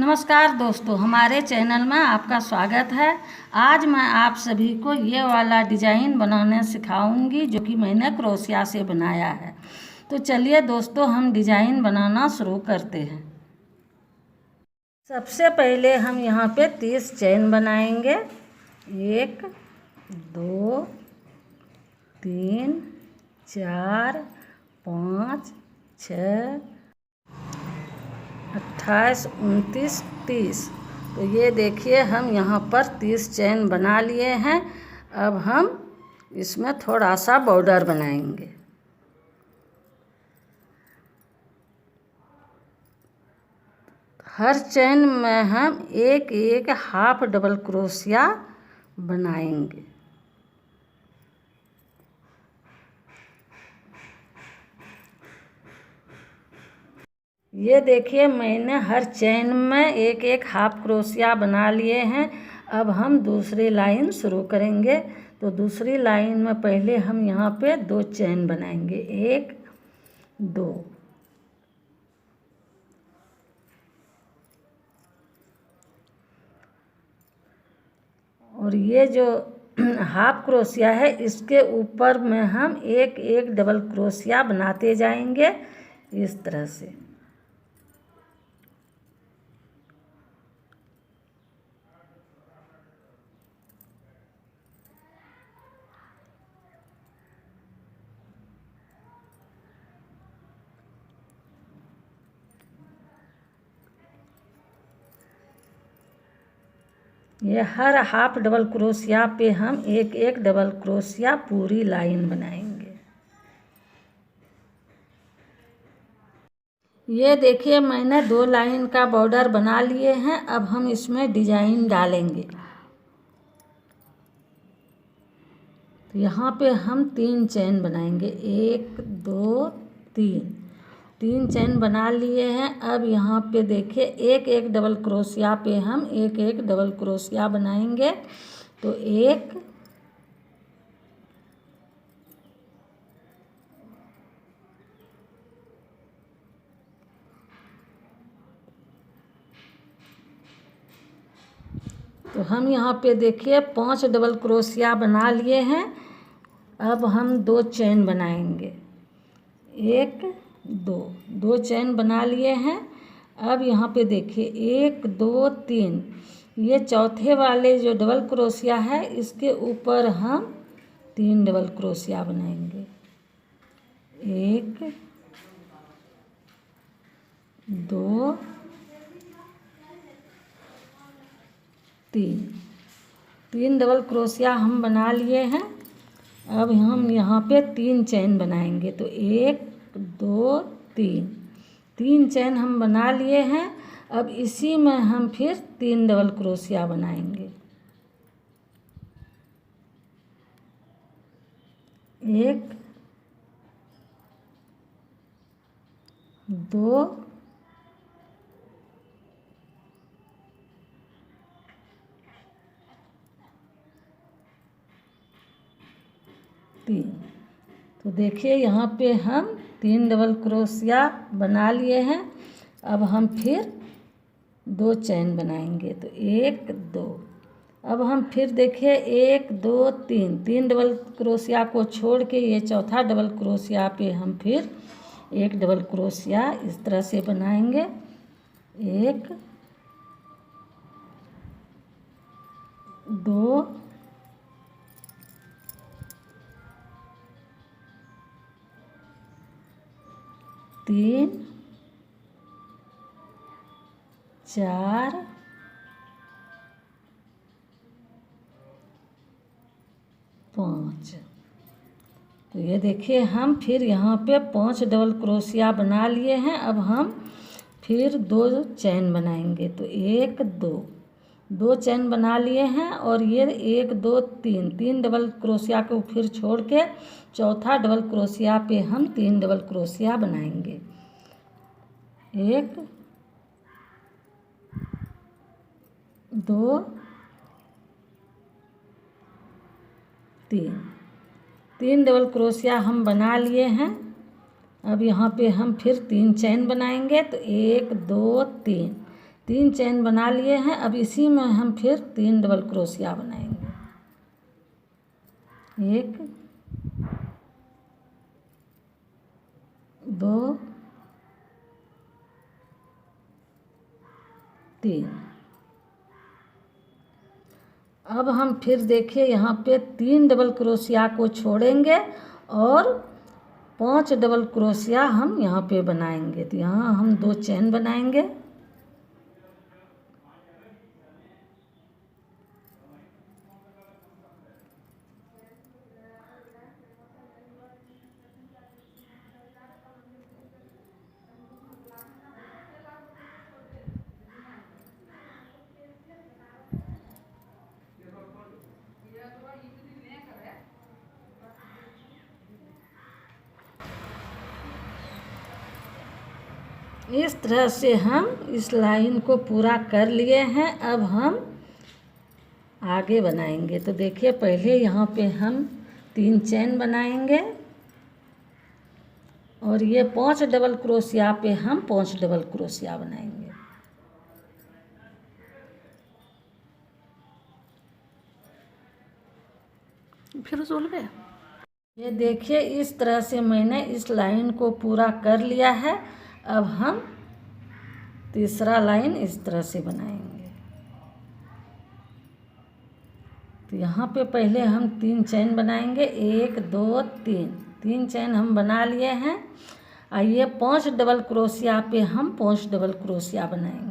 नमस्कार दोस्तों, हमारे चैनल में आपका स्वागत है। आज मैं आप सभी को ये वाला डिज़ाइन बनाने सिखाऊंगी जो कि मैंने क्रोशिया से बनाया है। तो चलिए दोस्तों, हम डिज़ाइन बनाना शुरू करते हैं। सबसे पहले हम यहाँ पे 30 चेन बनाएंगे। 1 2 3 4 5 6 28 29 30। तो ये देखिए, हम यहाँ पर 30 चेन बना लिए हैं। अब हम इसमें थोड़ा सा बॉर्डर बनाएंगे। हर चेन में हम एक एक हाफ डबल क्रोशिया बनाएंगे। ये देखिए, मैंने हर चेन में एक एक हाफ क्रोशिया बना लिए हैं। अब हम दूसरी लाइन शुरू करेंगे। तो दूसरी लाइन में पहले हम यहाँ पे 2 चेन बनाएंगे। 1 2। और ये जो हाफ क्रोशिया है, इसके ऊपर में हम एक एक डबल क्रोशिया बनाते जाएंगे इस तरह से। ये हर हाफ डबल क्रोशिया पे हम एक एक डबल क्रोशिया पूरी लाइन बनाएंगे। ये देखिए, मैंने 2 लाइन का बॉर्डर बना लिए हैं। अब हम इसमें डिजाइन डालेंगे। तो यहाँ पे हम 3 चेन बनाएंगे। 1 2 3। 3 चेन बना लिए हैं। अब यहाँ पे देखिए, एक एक डबल क्रोशिया पे हम एक एक डबल क्रोशिया बनाएंगे। तो 1 तो हम यहाँ पे देखिए 5 डबल क्रोशिया बना लिए हैं। अब हम 2 चेन बनाएंगे। 1 2 चेन बना लिए हैं। अब यहाँ पे देखिए 1 2 3। ये चौथे वाले जो डबल क्रोशिया है, इसके ऊपर हम 3 डबल क्रोशिया बनाएंगे। 1 2 3 डबल क्रोशिया हम बना लिए हैं। अब हम यहाँ पे 3 चेन बनाएंगे। तो 1 2 3 चेन हम बना लिए हैं। अब इसी में हम फिर 3 डबल क्रोशिया बनाएंगे। 1 2 3। तो देखिए, यहाँ पे हम 3 डबल क्रोशिया बना लिए हैं। अब हम फिर 2 चेन बनाएंगे। तो 1 2। अब हम फिर देखिए 1 2 3 डबल क्रोशिया को छोड़ के ये चौथा डबल क्रोशिया पे हम फिर एक डबल क्रोशिया इस तरह से बनाएंगे। 1 2 3 4 5। तो ये देखिए, हम फिर यहाँ पे 5 डबल क्रोशिया बना लिए हैं। अब हम फिर 2 चेन बनाएंगे। तो 1 2 चेन बना लिए हैं। और ये 1 2 3 डबल क्रोशिया को फिर छोड़ के चौथा डबल क्रोशिया पे हम 3 डबल क्रोशिया बनाएंगे। 1 2 3 डबल क्रोशिया हम बना लिए हैं। अब यहाँ पे हम फिर 3 चेन बनाएंगे। तो 1 2 3 3 चेन बना लिए हैं। अब इसी में हम फिर 3 डबल क्रोशिया बनाएंगे। 1 2 3। अब हम फिर देखिए यहाँ पे 3 डबल क्रोशिया को छोड़ेंगे और 5 डबल क्रोशिया हम यहाँ पे बनाएंगे। तो यहाँ हम 2 चेन बनाएंगे। इस तरह से हम इस लाइन को पूरा कर लिए हैं। अब हम आगे बनाएंगे। तो देखिए पहले यहाँ पे हम 3 चेन बनाएंगे और ये 5 डबल क्रोशिया पे हम 5 डबल क्रोशिया बनाएंगे। फिर सोल गया। ये देखिए इस तरह से मैंने इस लाइन को पूरा कर लिया है। अब हम तीसरा लाइन इस तरह से बनाएंगे। तो यहाँ पे पहले हम 3 चेन बनाएंगे। 1 2 3 चेन हम बना लिए हैं। आइए 5 डबल क्रोशिया पे हम 5 डबल क्रोशिया बनाएंगे।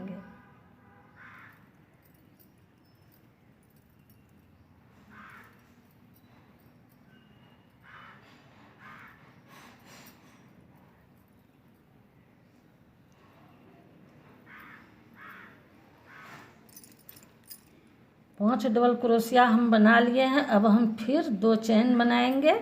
पांच डबल क्रोशिया हम बना लिए हैं। अब हम फिर 2 चेन बनाएंगे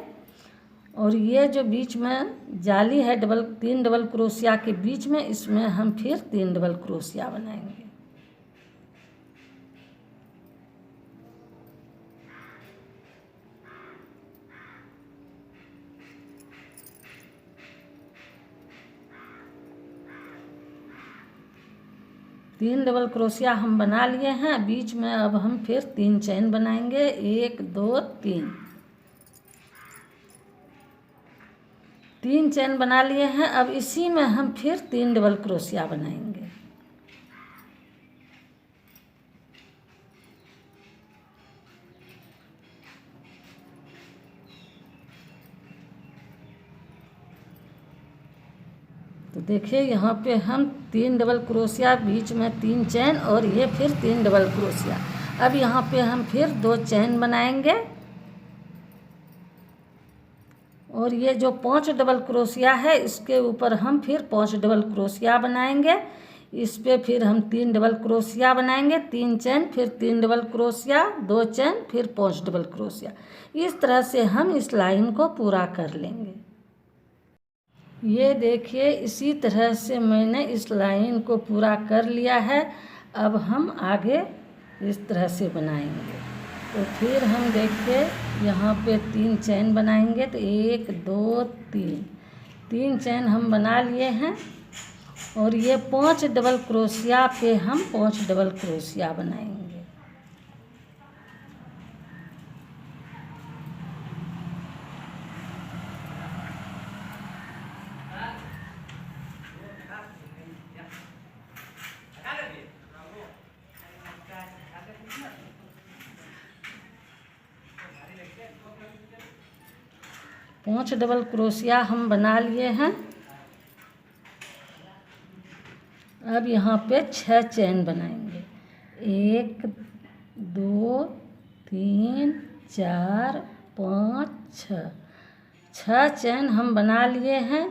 और ये जो बीच में जाली है 3 डबल क्रोशिया के बीच में, इसमें हम फिर 3 डबल क्रोशिया बनाएंगे। तीन डबल क्रोशिया हम बना लिए हैं। बीच में अब हम फिर 3 चेन बनाएंगे। 1 2 3 चेन बना लिए हैं। अब इसी में हम फिर 3 डबल क्रोशिया बनाएंगे। तो देखिए यहाँ पे हम 3 डबल क्रोशिया, बीच में 3 चेन और ये फिर 3 डबल क्रोशिया। अब यहाँ पे हम फिर 2 चेन बनाएंगे और ये जो 5 डबल क्रोशिया है इसके ऊपर हम फिर 5 डबल क्रोशिया बनाएंगे। इस पे फिर हम 3 डबल क्रोशिया बनाएंगे। 3 चेन फिर 3 डबल क्रोशिया, 2 चेन फिर 5 डबल क्रोशिया। इस तरह से हम इस लाइन को पूरा कर लेंगे। ये देखिए इसी तरह से मैंने इस लाइन को पूरा कर लिया है। अब हम आगे इस तरह से बनाएंगे। तो फिर हम देखिए यहाँ पे 3 चेन बनाएंगे। तो 1 2 3 चेन हम बना लिए हैं और ये 5 डबल क्रोशिया पे हम 5 डबल क्रोशिया बनाएंगे। पांच डबल क्रोशिया हम बना लिए हैं। अब यहाँ पे 6 चेन बनाएंगे। 1 2 3 4 5 6 चेन हम बना लिए हैं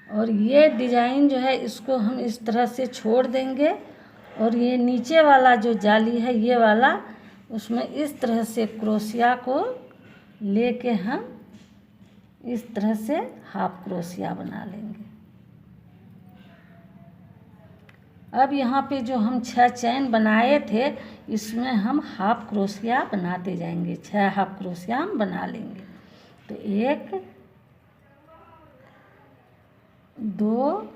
और ये डिजाइन जो है इसको हम इस तरह से छोड़ देंगे और ये नीचे वाला जो जाली है ये वाला, उसमें इस तरह से क्रोशिया को लेके हम इस तरह से हाफ क्रोशिया बना लेंगे। अब यहाँ पे जो हम 6 चेन बनाए थे इसमें हम हाफ क्रोशिया बनाते जाएंगे। 6 हाफ क्रोशिया हम बना लेंगे। तो 1 2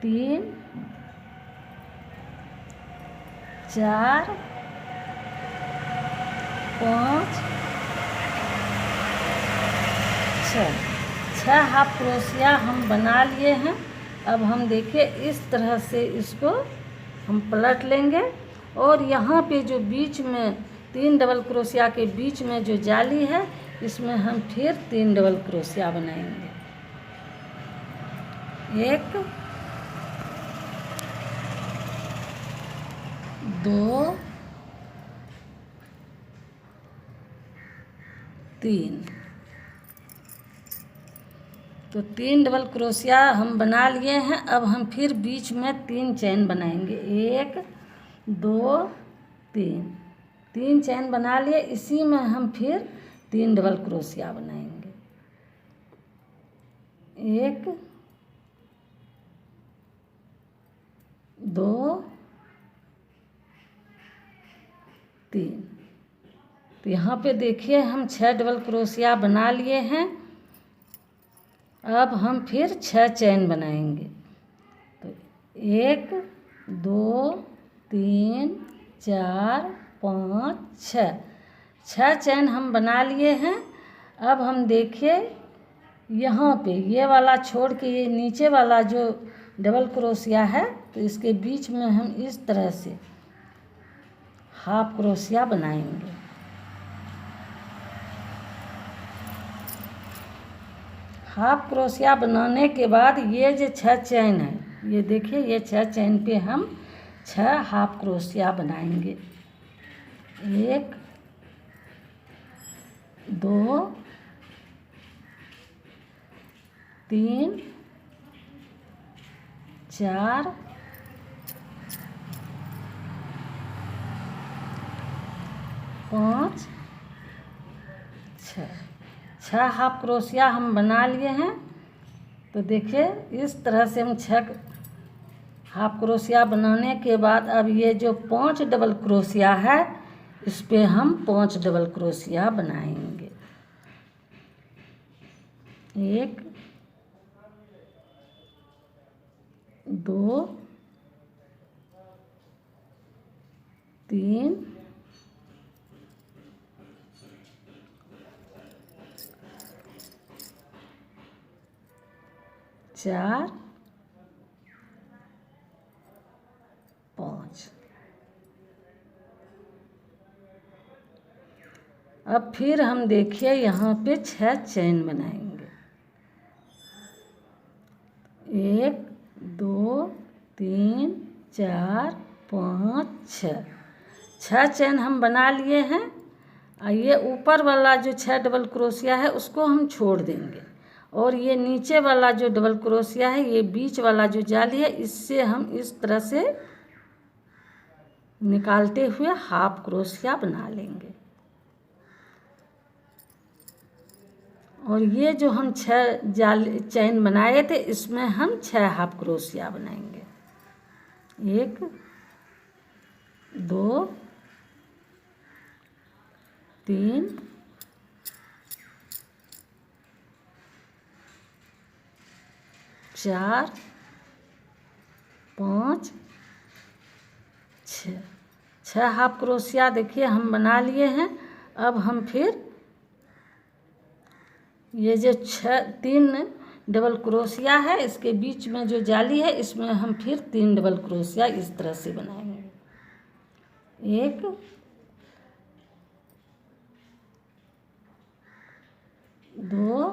3 4 5 6 हाफ क्रोशिया हम बना लिए हैं। अब हम देखिए इस तरह से इसको हम पलट लेंगे और यहाँ पे जो बीच में 3 डबल क्रोशिया के बीच में जो जाली है इसमें हम फिर 3 डबल क्रोशिया बनाएंगे। 1 2 3। तो 3 डबल क्रोशिया हम बना लिए हैं। अब हम फिर बीच में 3 चैन बनाएंगे। 1 2 3 चैन बना लिए। इसी में हम फिर 3 डबल क्रोशिया बनाएंगे। 1 2 3। तो यहाँ पे देखिए हम 6 डबल क्रोशिया बना लिए हैं। अब हम फिर 6 चैन बनाएंगे। तो 1 2 3 4 5 6 चैन हम बना लिए हैं। अब हम देखिए यहाँ पे ये वाला छोड़ के ये नीचे वाला जो डबल क्रोशिया है तो इसके बीच में हम इस तरह से हाफ क्रोशिया बनाएंगे। हाफ क्रोशिया बनाने के बाद ये जो 6 चैन है ये देखिए ये 6 चैन पे हम 6 हाफ क्रोशिया बनाएंगे। 1 2 3 4 5 6 हाफ क्रोशिया हम बना लिए हैं। तो देखिए इस तरह से हम 6 हाफ क्रोशिया बनाने के बाद अब ये जो 5 डबल क्रोशिया है इस पे हम 5 डबल क्रोशिया बनाएंगे। 1 2 3 4 5। अब फिर हम देखिए यहाँ पे 6 चैन बनाएंगे। 1 2 3 4 5 6 चैन हम बना लिए हैं। ये ऊपर वाला जो 6 डबल क्रोशिया है उसको हम छोड़ देंगे और ये नीचे वाला जो डबल क्रोशिया है ये बीच वाला जो जाली है इससे हम इस तरह से निकालते हुए हाफ क्रोशिया बना लेंगे। और ये जो हम 6 जाली चैन बनाए थे इसमें हम 6 हाफ क्रोशिया बनाएंगे। 1 2 3 4 5 6 हाफ क्रोशिया देखिए हम बना लिए हैं। अब हम फिर ये जो 3 डबल क्रोशिया है इसके बीच में जो जाली है इसमें हम फिर 3 डबल क्रोशिया इस तरह से बनाएंगे। 1 2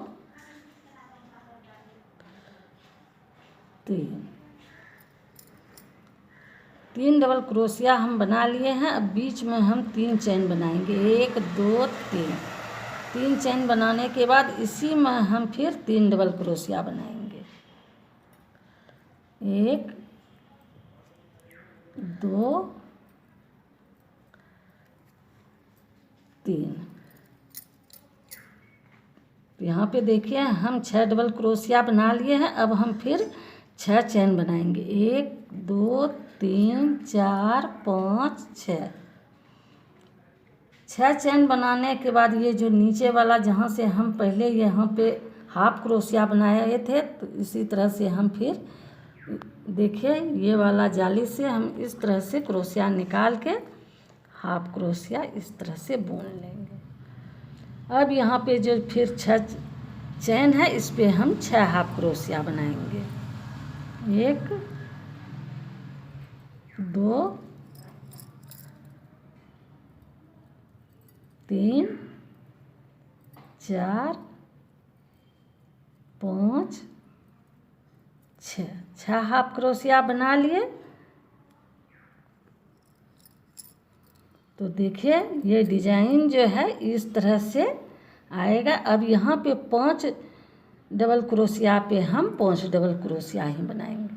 3 डबल क्रोशिया हम बना लिए हैं। अब बीच में हम 3 चैन बनाएंगे। 1 2 3 चैन बनाने के बाद इसी में हम फिर 3 डबल क्रोशिया बनाएंगे। 1 2 3। यहाँ पे देखिए हम 6 डबल क्रोशिया बना लिए हैं। अब हम फिर 6 चैन बनाएंगे। 1 2 3 4 5 6 चैन बनाने के बाद ये जो नीचे वाला जहाँ से हम पहले यहाँ पे हाफ क्रोशिया बनाए थे, तो इसी तरह से हम फिर देखिए ये वाला जाली से हम इस तरह से क्रोशिया निकाल के हाफ क्रोशिया इस तरह से बुन लेंगे। अब यहाँ पे जो फिर 6 चैन है, इस पे हम 6 हाफ क्रोशिया बनाएंगे। 1 2 3 4 5 6 हाफ क्रोशिया बना लिए। तो देखिए ये डिजाइन जो है इस तरह से आएगा। अब यहाँ पे 5 डबल क्रोशिया पे हम 5 डबल क्रोशिया ही बनाएंगे।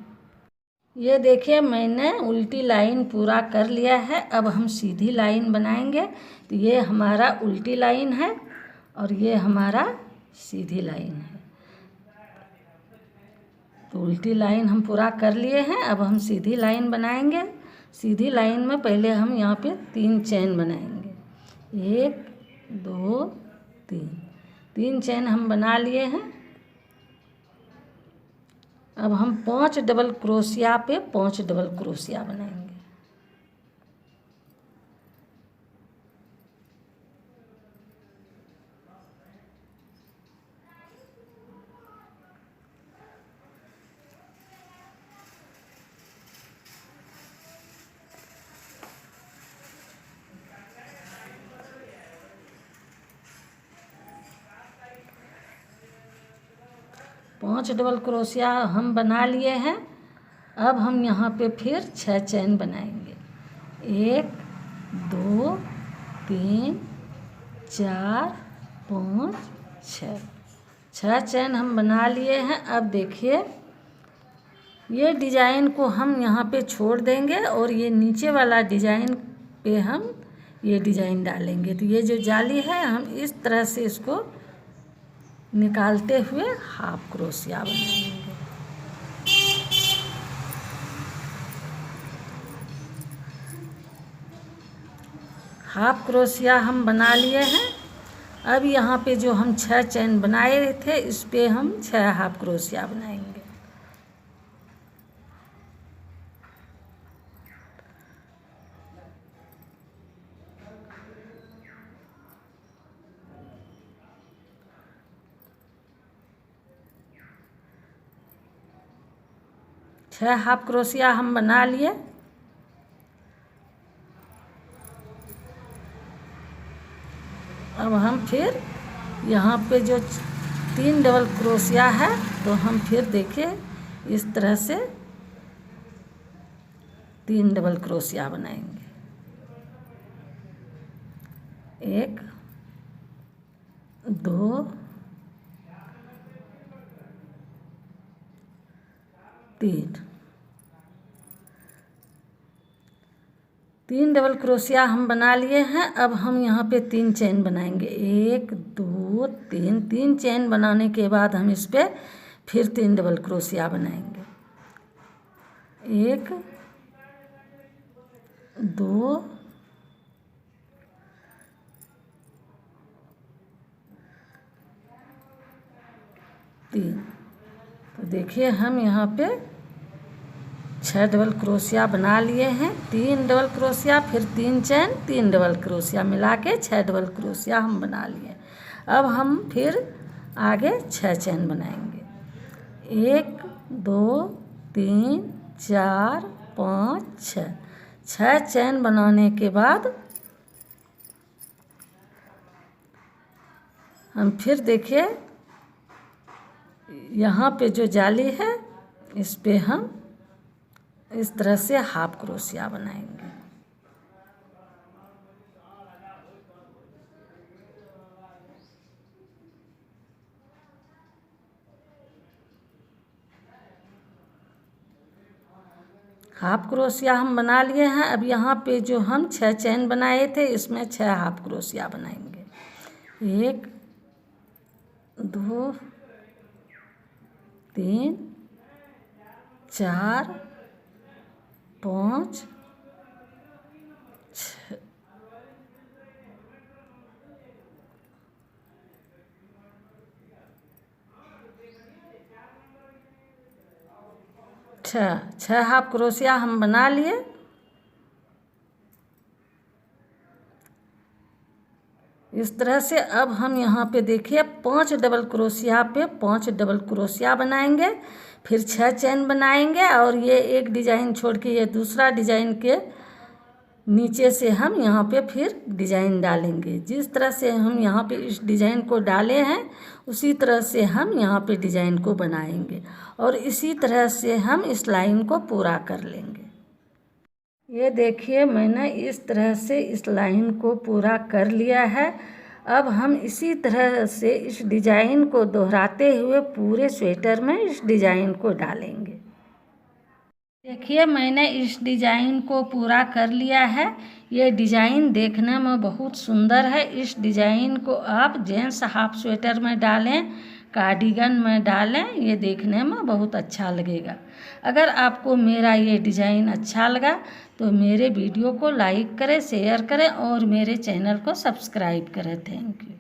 ये देखिए मैंने उल्टी लाइन पूरा कर लिया है। अब हम सीधी लाइन बनाएंगे। तो ये हमारा उल्टी लाइन है और ये हमारा सीधी लाइन है। तो उल्टी लाइन हम पूरा कर लिए हैं। अब हम सीधी लाइन बनाएंगे। सीधी लाइन में पहले हम यहाँ पे 3 चैन बनाएंगे। 1 2 3 चैन हम बना लिए हैं। अब हम 5 डबल क्रोशिया पे 5 डबल क्रोशिया बनाएंगे। पाँच डबल क्रोशिया हम बना लिए हैं। अब हम यहाँ पे फिर 6 चैन बनाएंगे। 1 2 3 4 5 6 चैन हम बना लिए हैं। अब देखिए ये डिजाइन को हम यहाँ पे छोड़ देंगे और ये नीचे वाला डिजाइन पे हम ये डिजाइन डालेंगे। तो ये जो जाली है हम इस तरह से इसको निकालते हुए हाफ क्रोशिया बनाएंगे। हाफ क्रोशिया हम बना लिए हैं। अब यहाँ पे जो हम 6 चैन बनाए थे इस पे हम 6 हाफ क्रोशिया बनाएंगे। छह हाफ क्रोशिया हम बना लिए। अब हम फिर यहाँ पे जो 3 डबल क्रोशिया है तो हम फिर देखिए इस तरह से 3 डबल क्रोशिया बनाएंगे। 1 2 3 डबल क्रोशिया हम बना लिए हैं। अब हम यहाँ पे 3 चैन बनाएंगे। 1 2 3 चैन बनाने के बाद हम इस पे फिर 3 डबल क्रोशिया बनाएंगे। 1 2 3। तो देखिए हम यहाँ पे 6 डबल क्रोशिया बना लिए हैं। 3 डबल क्रोशिया फिर 3 चैन 3 डबल क्रोशिया मिला के 6 डबल क्रोशिया हम बना लिए। अब हम फिर आगे 6 चैन बनाएंगे। 1 2 3 4 5 6 चैन बनाने के बाद हम फिर देखिए यहाँ पे जो जाली है इस पे हम इस तरह से हाफ क्रोशिया बनाएंगे। हाफ क्रोशिया हम बना लिए हैं। अब यहाँ पे जो हम 6 चैन बनाए थे इसमें 6 हाफ क्रोशिया बनाएंगे। 1 2 3 4 5 6 7 छः हाफ क्रोशिया हम बना लिए। इस तरह से अब हम यहाँ पे देखिए 5 डबल क्रोशिया पे 5 डबल क्रोशिया बनाएंगे, फिर 6 चेन बनाएंगे और ये एक डिजाइन छोड़ के ये दूसरा डिजाइन के नीचे से हम यहाँ पे फिर डिजाइन डालेंगे। जिस तरह से हम यहाँ पे इस डिजाइन को डाले हैं उसी तरह से हम यहाँ पे डिजाइन को बनाएंगे और इसी तरह से हम इस लाइन को पूरा कर लेंगे। ये देखिए मैंने इस तरह से इस लाइन को पूरा कर लिया है। अब हम इसी तरह से इस डिजाइन को दोहराते हुए पूरे स्वेटर में इस डिजाइन को डालेंगे। देखिए मैंने इस डिजाइन को पूरा कर लिया है। ये डिजाइन देखने में बहुत सुंदर है। इस डिजाइन को आप जेंट्स हाफ स्वेटर में डालें, कार्डिगन में डालें, ये देखने में बहुत अच्छा लगेगा। अगर आपको मेरा ये डिजाइन अच्छा लगा तो मेरे वीडियो को लाइक करें, शेयर करें और मेरे चैनल को सब्सक्राइब करें। Thank you.